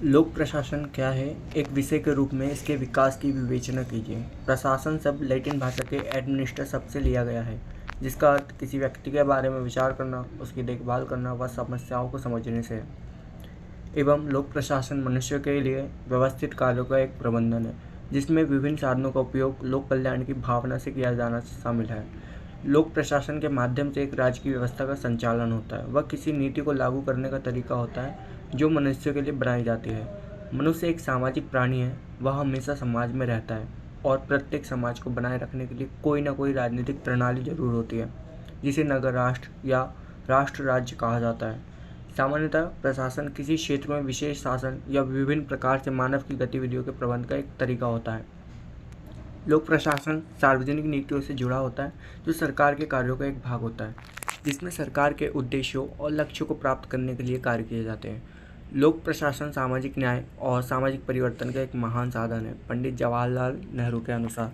लोक प्रशासन क्या है? एक विषय के रूप में इसके विकास की विवेचना कीजिए। प्रशासन शब्द लैटिन भाषा के एडमिनिस्टर शब्द से लिया गया है, जिसका अर्थ किसी व्यक्ति के बारे में विचार करना, उसकी देखभाल करना व समस्याओं को समझने से है। एवं लोक प्रशासन मनुष्य के लिए व्यवस्थित कार्यों का एक प्रबंधन है, जिसमें विभिन्न साधनों का उपयोग लोक कल्याण की भावना से किया जाना शामिल है। लोक प्रशासन के माध्यम से एक राज्य की व्यवस्था का संचालन होता है। वह किसी नीति को लागू करने का तरीका होता है जो मनुष्य के लिए बनाई जाती है। मनुष्य एक सामाजिक प्राणी है। वह हमेशा समाज में रहता है और प्रत्येक समाज को बनाए रखने के लिए कोई ना कोई राजनीतिक प्रणाली जरूर होती है, जिसे नगर राष्ट्र या राष्ट्र राज्य कहा जाता है। सामान्यतः प्रशासन किसी क्षेत्र में विशेष शासन या विभिन्न प्रकार से मानव की गतिविधियों के प्रबंध का एक तरीका होता है। लोक प्रशासन सार्वजनिक नीतियों से जुड़ा होता है, जो सरकार के कार्यों का एक भाग होता है, जिसमें सरकार के उद्देश्यों और लक्ष्यों को प्राप्त करने के लिए कार्य किए जाते हैं। लोक प्रशासन सामाजिक न्याय और सामाजिक परिवर्तन का एक महान साधन है। पंडित जवाहरलाल नेहरू के अनुसार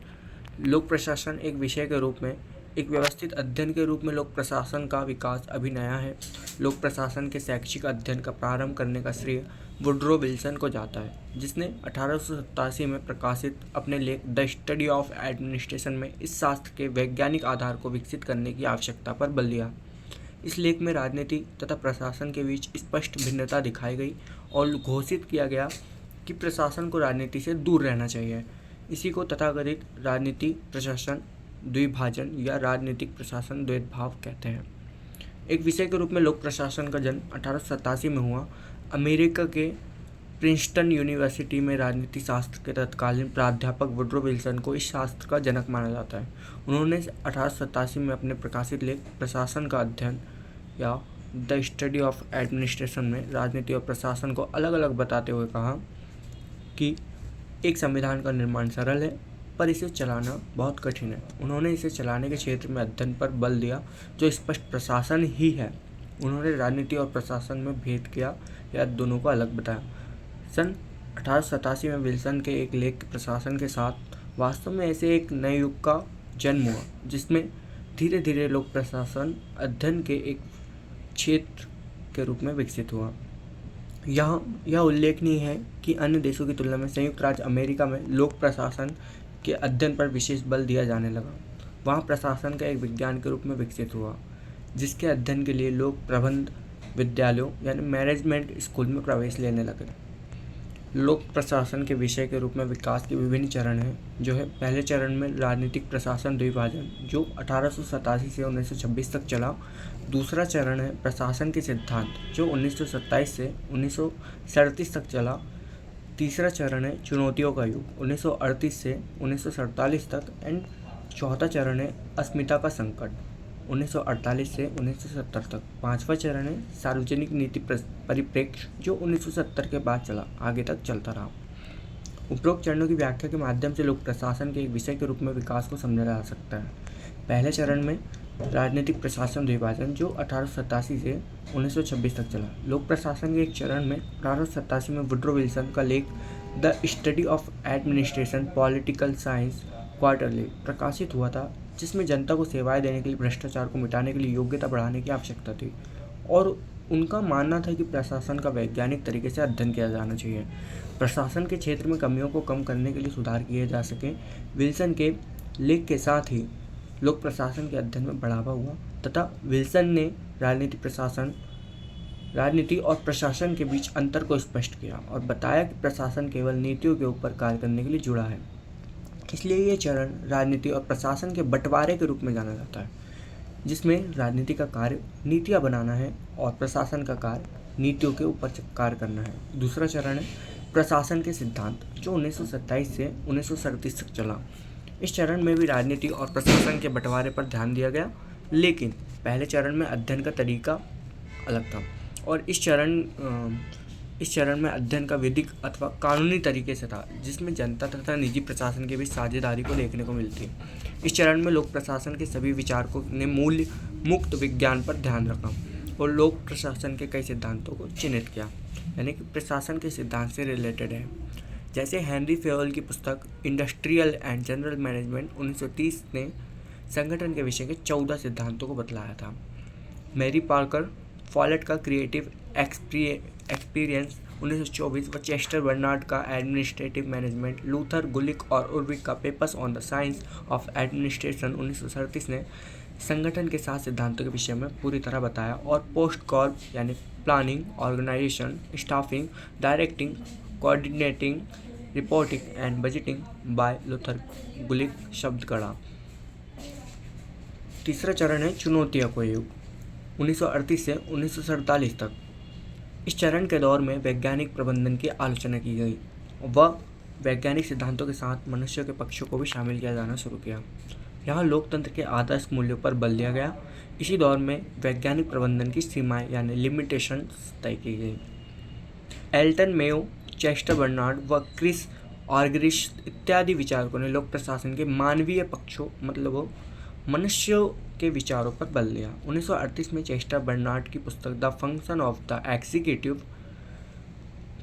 लोक प्रशासन एक विषय के रूप में, एक व्यवस्थित अध्ययन के रूप में लोक प्रशासन का विकास अभी नया है। लोक प्रशासन के शैक्षिक अध्ययन का प्रारंभ करने का श्रेय वुड्रो विल्सन को जाता है, जिसने 1887 में प्रकाशित अपने लेख द स्टडी ऑफ एडमिनिस्ट्रेशन में इस शास्त्र के वैज्ञानिक आधार को विकसित करने की आवश्यकता पर बल दिया। इस लेख में राजनीति तथा प्रशासन के बीच स्पष्ट भिन्नता दिखाई गई और घोषित किया गया कि प्रशासन को राजनीति से दूर रहना चाहिए। इसी को तथाकथित राजनीति प्रशासन द्विभाजन या राजनीतिक प्रशासन द्वैतभाव कहते हैं। एक विषय के रूप में लोक प्रशासन का जन्म 1887 में हुआ। अमेरिका के प्रिंसटन यूनिवर्सिटी में राजनीति शास्त्र के तत्कालीन प्राध्यापक वुड्रो विल्सन को इस शास्त्र का जनक माना जाता है। उन्होंने 1887 में अपने प्रकाशित लेख प्रशासन का अध्ययन या द स्टडी ऑफ एडमिनिस्ट्रेशन में राजनीति और प्रशासन को अलग अलग बताते हुए कहा कि एक संविधान का निर्माण सरल है, पर इसे चलाना बहुत कठिन है। उन्होंने इसे चलाने के क्षेत्र में अध्ययन पर बल दिया, जो स्पष्ट प्रशासन ही है। उन्होंने राजनीति और प्रशासन में भेद किया या दोनों को अलग बताया। सन 1887 में विल्सन के एक लेख प्रशासन के साथ वास्तव में ऐसे एक नए युग का जन्म हुआ, जिसमें धीरे धीरे लोक प्रशासन अध्ययन के एक क्षेत्र के रूप में विकसित हुआ। यह उल्लेखनीय है कि अन्य देशों की तुलना में संयुक्त राज्य अमेरिका में लोक प्रशासन के अध्ययन पर विशेष बल दिया जाने लगा। वहाँ प्रशासन का एक विज्ञान के रूप में विकसित हुआ, जिसके अध्ययन के लिए लोग प्रबंध विद्यालयों यानी मैनेजमेंट स्कूल में प्रवेश लेने लगे। लोक प्रशासन के विषय के रूप में विकास के विभिन्न चरण हैं, जो है पहले चरण में राजनीतिक प्रशासन द्विभाजन, जो 1887 से 1926 तक चला। दूसरा चरण है प्रशासन के सिद्धांत, जो 1927 से 1937 तक चला। तीसरा चरण है चुनौतियों का युग, 1938 से 1947 तक। एंड चौथा चरण है अस्मिता का संकट, 1948 से 1970 तक। पांचवा चरण है सार्वजनिक नीति परिप्रेक्ष्य, जो 1970 के बाद चला, आगे तक चलता रहा। उपरोक्त चरणों की व्याख्या के माध्यम से लोक प्रशासन के एक विषय के रूप में विकास को समझा जा सकता है। पहले चरण में राजनीतिक प्रशासन द्विभाजन, जो 1887 से 1926 तक चला। लोक प्रशासन के एक चरण में 1887 में वुड्रो विल्सन का लेख the study of administration political science quarterly प्रकाशित हुआ था, जिसमें जनता को सेवाएं देने के लिए, भ्रष्टाचार को मिटाने के लिए योग्यता बढ़ाने की आवश्यकता थी और उनका मानना था कि प्रशासन का वैज्ञानिक तरीके से अध्ययन किया जाना चाहिए। प्रशासन के क्षेत्र में कमियों को कम करने के लिए सुधार किए जा सके। विल्सन के लेख के साथ ही लोक प्रशासन के अध्ययन में बढ़ावा हुआ तथा विल्सन ने राजनीति और प्रशासन के बीच अंतर को स्पष्ट किया और बताया कि प्रशासन केवल नीतियों के ऊपर कार्य करने के लिए जुड़ा है। इसलिए ये चरण राजनीति और प्रशासन के बंटवारे के रूप में जाना जाता है, जिसमें राजनीति का कार्य नीतियाँ बनाना है और प्रशासन का कार्य नीतियों के ऊपर कार्य करना है। दूसरा चरण है प्रशासन के सिद्धांत, जो 1927 से 1937 तक चला। इस चरण में भी राजनीति और प्रशासन के बंटवारे पर ध्यान दिया गया, लेकिन पहले चरण में अध्ययन का तरीका अलग था और इस चरण में अध्ययन का विधिक अथवा कानूनी तरीके से था, जिसमें जनता तथा निजी प्रशासन के बीच साझेदारी को देखने को मिलती है। इस चरण में लोक प्रशासन के सभी विचारकों ने मूल्य मुक्त विज्ञान पर ध्यान रखा और लोक प्रशासन के कई सिद्धांतों को चिन्हित किया, यानी कि प्रशासन के सिद्धांत से रिलेटेड है। जैसे हेनरी फेयोल की पुस्तक इंडस्ट्रियल एंड जनरल मैनेजमेंट 1930 ने संगठन के विषय के 14 सिद्धांतों को बतलाया था। मैरी पार्कर फॉलेट का क्रिएटिव एक्सपीरियंस 1924 व चेस्टर बर्नार्ड का एडमिनिस्ट्रेटिव मैनेजमेंट, लूथर गुलिक और उर्विक का papers on the science of administration 1937 ने संगठन के 7 सिद्धांतों के विषय में पूरी तरह बताया। और पोस्ट कॉर्प यानी planning, organisation, staffing, directing, coordinating, reporting and budgeting by Luther Gulick शब्द गढ़ा। तीसरा चरण है चुनौतियों का युग 1938 से 1947 तक। इस चरण के दौर में वैज्ञानिक प्रबंधन की आलोचना की गई व वैज्ञानिक सिद्धांतों के साथ मनुष्य के पक्षों को भी शामिल किया जाना शुरू किया। यहाँ लोकतंत्र के आदर्श मूल्यों पर बल दिया गया। इसी दौर में वैज्ञानिक प्रबंधन की सीमाएं यानी लिमिटेशंस तय की गई। एल्टन मेयो, चेस्टर बर्नार्ड व क्रिस आर्गरिश इत्यादि विचारकों ने लोक प्रशासन के मानवीय पक्षों मतलब मनुष्यों के विचारों पर बल दिया। 1938 में चेस्टर बर्नार्ड की पुस्तक the function of the executive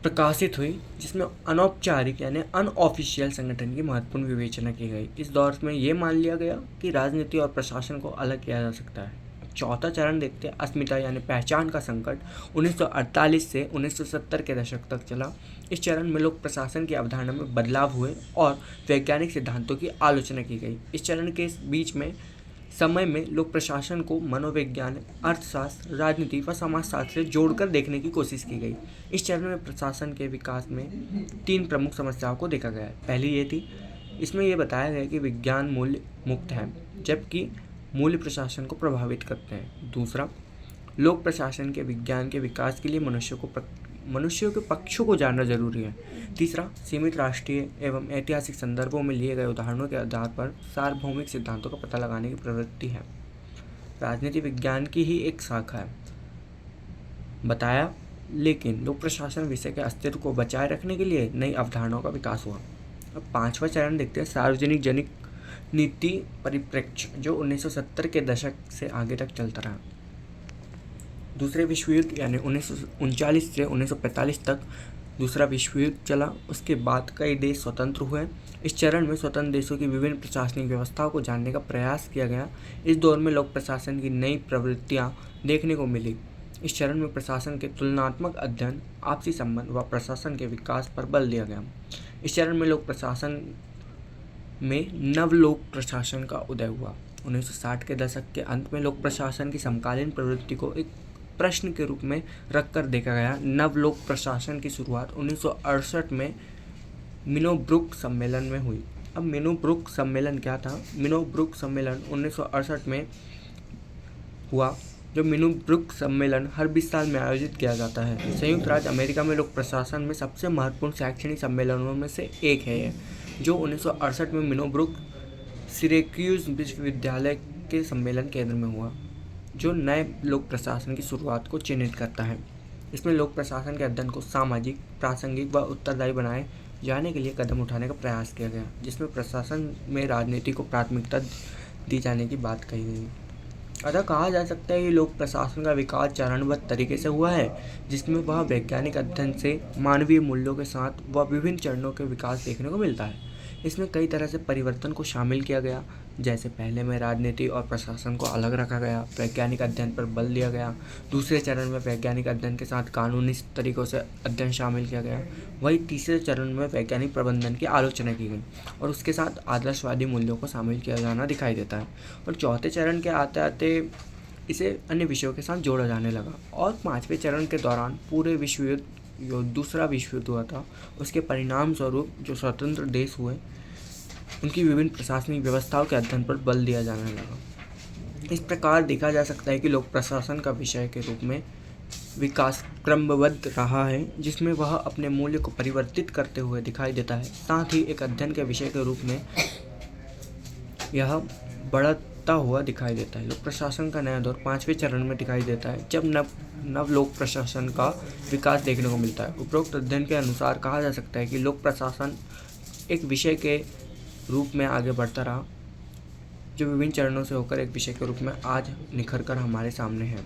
प्रकाशित हुई, जिसमें अनौपचारिक यानी अनऑफिशियल संगठन की महत्वपूर्ण विवेचना की गई। इस दौर में ये मान लिया गया कि राजनीति और प्रशासन को अलग किया जा सकता है। चौथा चरण देखते हैं अस्मिता यानी पहचान का संकट 1948 से 1970 के दशक तक चला। इस चरण में लोक प्रशासन की अवधारणा में बदलाव हुए और वैज्ञानिक सिद्धांतों की आलोचना की गई। इस चरण के बीच में समय में लोक प्रशासन को मनोविज्ञान, अर्थशास्त्र, राजनीति व समाजशास्त्र से जोड़कर देखने की कोशिश की गई। इस चरण में प्रशासन के विकास में 3 प्रमुख समस्याओं को देखा गया है। पहली ये थी, इसमें यह बताया गया कि विज्ञान मूल्य मुक्त है जबकि मूल्य प्रशासन को प्रभावित करते हैं। दूसरा, लोक प्रशासन के विज्ञान के विकास के लिए मनुष्यों के पक्षों को जानना जरूरी है। तीसरा, सीमित राष्ट्रीय एवं ऐतिहासिक संदर्भों में लिए गए उदाहरणों के आधार पर सार्वभौमिक सिद्धांतों का पता लगाने की प्रवृत्ति है। राजनीति विज्ञान की ही एक शाखा है बताया, लेकिन लोक प्रशासन विषय के अस्तित्व को बचाए रखने के लिए नई अवधारणाओं का विकास हुआ। अब 5वां चरण देखते हैं सार्वजनिक जनिक नीति परिप्रेक्ष्य, जो 1970 के दशक से आगे तक चलता रहा। दूसरे विश्व युद्ध यानी 1939 से 1945 तक दूसरा विश्व युद्ध चला। उसके बाद कई देश स्वतंत्र हुए। इस चरण में स्वतंत्र देशों की विभिन्न प्रशासनिक व्यवस्थाओं को जानने का प्रयास किया गया। इस दौर में लोक प्रशासन की नई प्रवृत्तियां देखने को मिली। इस चरण में प्रशासन के तुलनात्मक अध्ययन, आपसी संबंध व प्रशासन के विकास पर बल दिया गया। इस चरण में लोक प्रशासन में नवलोक प्रशासन का उदय हुआ। 1960 के दशक के अंत में लोक प्रशासन की समकालीन प्रवृत्ति को एक प्रश्न के रूप में रखकर देखा गया। नवलोक प्रशासन की शुरुआत 1968 में मिनोब्रुक सम्मेलन में हुई। अब मिनोब्रुक सम्मेलन क्या था? मिनोब्रुक सम्मेलन 1968 में हुआ। जो मिनोब्रुक सम्मेलन हर 20 साल में आयोजित किया जाता है। संयुक्त राज्य अमेरिका में लोक प्रशासन में सबसे महत्वपूर्ण शैक्षणिक सम्मेलनों में से एक है ये, जो 1968 में मिनोब्रुक सिरेक्यूज विश्वविद्यालय के सम्मेलन केंद्र में हुआ, जो नए लोक प्रशासन की शुरुआत को चिन्हित करता है। इसमें लोक प्रशासन के अध्ययन को सामाजिक, प्रासंगिक व उत्तरदायी बनाए जाने के लिए कदम उठाने का प्रयास किया गया, जिसमें प्रशासन में राजनीति को प्राथमिकता दी जाने की बात कही गई। अतः कहा जा सकता है कि लोक प्रशासन का विकास चरणबद्ध तरीके से हुआ है, जिसमें वह वैज्ञानिक अध्ययन से मानवीय मूल्यों के साथ व विभिन्न चरणों के विकास देखने को मिलता है। इसमें कई तरह से परिवर्तन को शामिल किया गया, जैसे पहले में राजनीति और प्रशासन को अलग रखा गया, वैज्ञानिक अध्ययन पर बल दिया गया। दूसरे चरण में वैज्ञानिक अध्ययन के साथ कानूनी तरीकों से अध्ययन शामिल किया गया। वही तीसरे चरण में वैज्ञानिक प्रबंधन की आलोचना की गई और उसके साथ आदर्शवादी मूल्यों को शामिल किया जाना दिखाई देता है। और चौथे चरण के आते आते इसे अन्य विषयों के साथ जोड़ा जाने लगा। और 5वें चरण के दौरान पूरे विश्व युद्ध, जो दूसरा विश्व युद्ध हुआ था, उसके परिणाम स्वरूप जो स्वतंत्र देश हुए, उनकी विभिन्न प्रशासनिक व्यवस्थाओं के अध्ययन पर बल दिया जाने लगा। इस प्रकार देखा जा सकता है कि लोक प्रशासन का विषय के रूप में विकास क्रमबद्ध रहा है, जिसमें वह अपने मूल्य को परिवर्तित करते हुए दिखाई देता है। साथ ही एक अध्ययन के विषय के रूप में यह बढ़ता हुआ दिखाई देता है। लोक प्रशासन का नया दौर 5वें चरण में दिखाई देता है, जब नव लोक प्रशासन का विकास देखने को मिलता है। उपरोक्त अध्ययन के अनुसार कहा जा सकता है कि लोक प्रशासन एक विषय के रूप में आगे बढ़ता रहा, जो विभिन्न चरणों से होकर एक विषय के रूप में आज निखर कर हमारे सामने है।